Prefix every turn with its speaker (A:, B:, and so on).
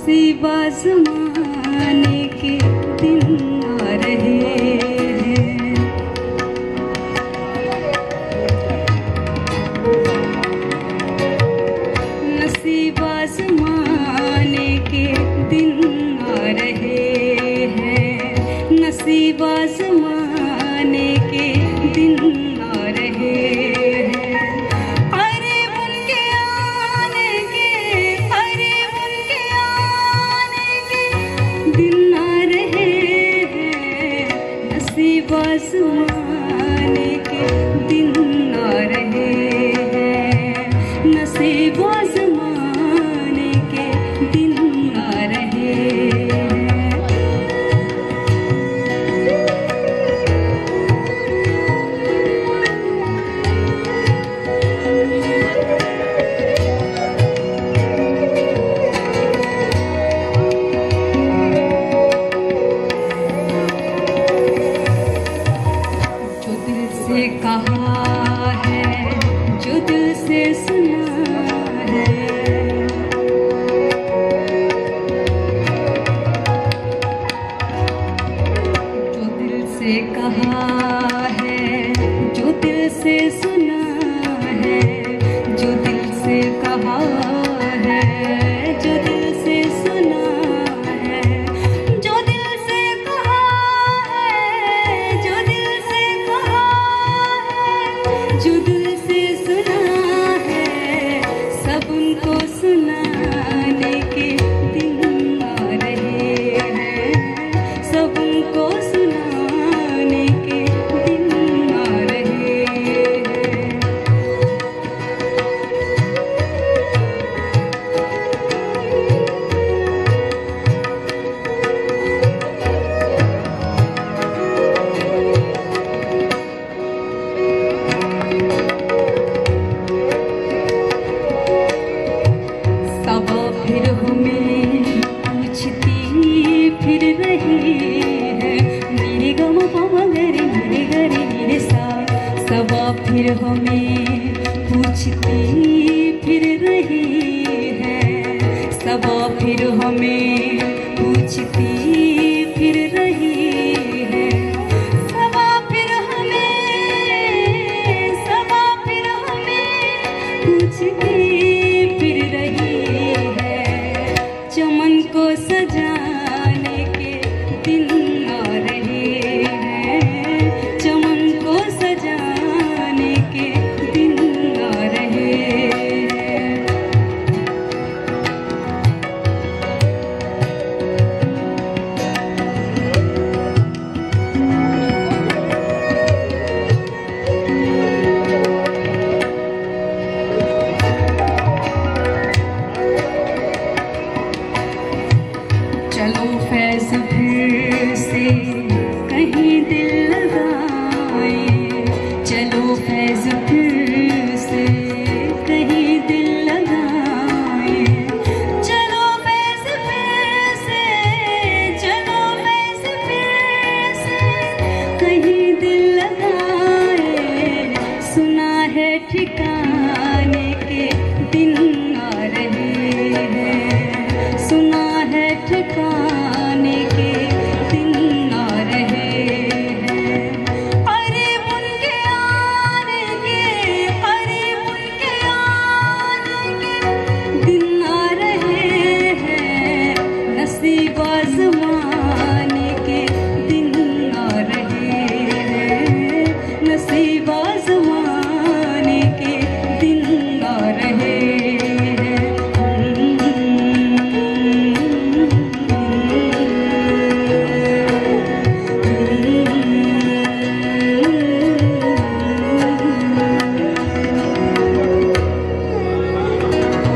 A: नसीबा ज़माने के दिन आ रहे हैं। नसीबा ज़माने के दिन आ रहे हैं। नसीबा ज़माने के दिन आ रहे हैं। दिन आ रहे हैं। नसीबा ज़माने के दिन आ रहे हैं। नसीबा ज़माने के दिन आ रहे हैं। से कहा है, जो दिल से सुना है, जो दिल से कहा है, जो दिल से सुना है, जो दिल से कहा है, जो दिल से सुना है, जो दिल से कहा है, जो दिल से कहा, जो दिल से सुना है, सब उनको सुनाने के दिन आ रहे हैं। सब उनको सुनाने के दिन आ रहे हैं। फिर हमें पूछती फिर रही है, मेरे गम पावा गरे मेरे गरे मेरे साथ। सबा फिर हमें पूछती फिर रही है, सबा फिर हमें पूछती फिर रही है। सबा फिर हमें पूछती फिर रही है। चमन को सजाने के दिन आ रहे हैं। चमन को सजाने के दिन आ रहे हैं। चलो फैज़ फिर से कहीं दिल लगाए। चलो फैज़ फिर से कहीं दिल लगाए। चलो फैज़ फिर से, चलो फैज़ फिर से कहीं दिल लगाए। सुना है ठिकाने के दिन आ रहे हैं।